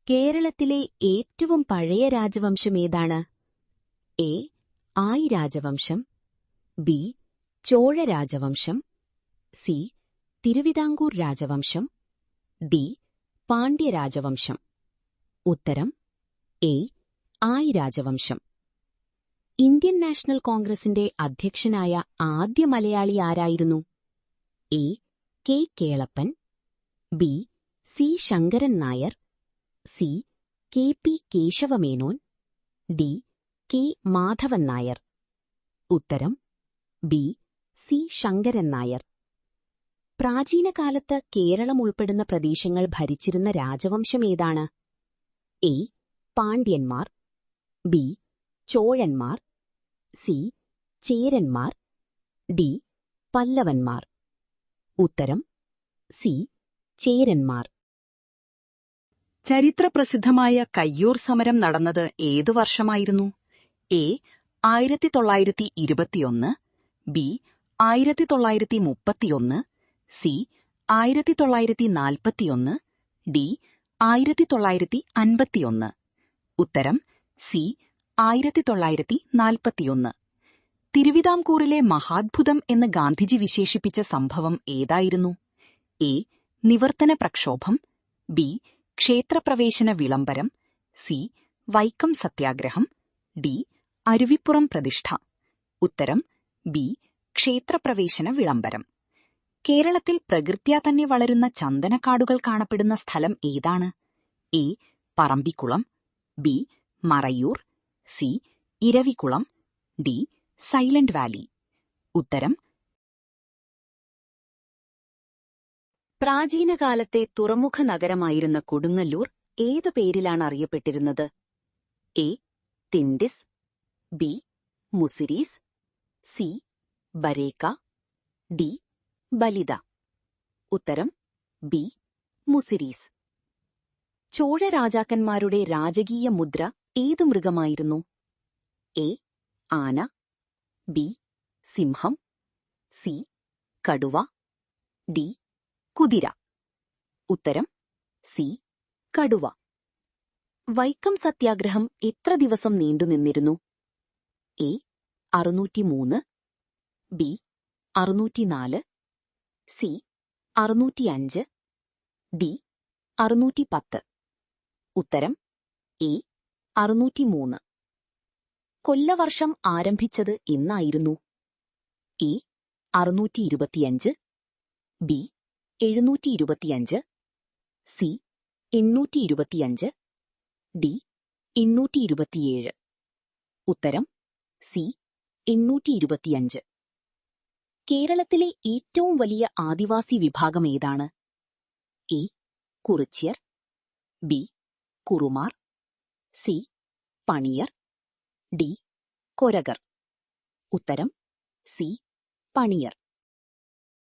കേരളത്തിലെ ഏറ്റവും പഴയ രാജവംശം ഏതാണ്? എ. ആയി രാജവംശം, ബി. ചോഴ രാജവംശം, സി. തിരുവിതാംകൂർ രാജവംശം, ഡി. പാണ്ഡ്യ രാജവംശം. ഉത്തരം എ. ആയി രാജവംശം. ഇന്ത്യൻ നാഷണൽ കോൺഗ്രസിന്റെ അധ്യക്ഷനായ ആദ്യ മലയാളി ആരായിരുന്നു? A. K. Kelappan, B. C. Sankaran Nair, C. K. P. Kesavamenon, D. K. Madhavan Nair. ഉത്തരം ബി. സി. ശങ്കരൻ നായർ. പ്രാചീനകാലത്ത് കേരളം ഉൾപ്പെടുന്ന പ്രദേശങ്ങൾ ഭരിച്ചിരുന്ന രാജവംശം ഏതാണ്? എ. പാണ്ഡ്യന്മാർ, ബി. ചോഴന്മാർ, സി. ചേരന്മാർ, ഡി. പല്ലവന്മാർ. ഉത്തരം സി. ചേരന്മാർ. ചരിത്രപ്രസിദ്ധമായ കയ്യൂർ സമരം നടന്നത് ഏതു വർഷമായിരുന്നു? എ. 1921, ബി. 1931, സി. 1941, ഡി. 1951. ഉത്തരം സി. 1941. തിരുവിതാംകൂറിലെ മഹാത്ഭുതം എന്ന് ഗാന്ധിജി വിശേഷിപ്പിച്ച സംഭവം ഏതായിരുന്നു? എ. നിവർത്തന പ്രക്ഷോഭം, ബി. ക്ഷേത്രപ്രവേശന വിളംബരം, സി. വൈക്കം സത്യാഗ്രഹം, ഡി. അരുവിപ്പുറം പ്രതിഷ്ഠ. ഉത്തരം ബി. ക്ഷേത്രപ്രവേശന വിളംബരം. കേരളത്തിൽ പ്രകൃത്യാ തന്നെ വളരുന്ന ചന്ദനക്കാടുകൾ കാണപ്പെടുന്ന സ്ഥലം ഏതാണ്? A. Parambikulam, B. Marayoor, C. Eravikulam, D. Silent Valley. ഉത്തരം പ്രാചീനകാലത്തെ തുറമുഖ നഗരമായിരുന്ന കൊടുങ്ങല്ലൂർ ഏതു പേരിലാണ് അറിയപ്പെട്ടിരുന്നത്? A. Tyndis, B. Muziris, C. Barace, D. Balita. ഉത്തരം ബി. മുസിരീസ്. ചോഴ രാജാക്കന്മാരുടെ രാജകീയ മുദ്ര ഏതു മൃഗമായിരുന്നു? എ. ആന, ബി. സിംഹം, സി. കടുവ, ഡി. കുതിര. ഉത്തരം സി. കടുവ. വൈക്കം സത്യാഗ്രഹം എത്ര ദിവസം നീണ്ടുനിന്നിരുന്നു? എ. 603, ബി. 604, സി. 605, ഡി. 610. ഉത്തരം എ. 603. കൊല്ലവർഷം ആരംഭിച്ചത് എന്നായിരുന്നു? എ. 625, ബി. 725, സി. 825, ഡി. 827. ഉത്തരം സി. 825. കേരളത്തിലെ ഏറ്റവും വലിയ ആദിവാസി വിഭാഗം ഏതാണ്? A. Kurichiyar, B. Kurumar, C. Paniyar, D. Korakar. ഉത്തരം സി. പണിയർ.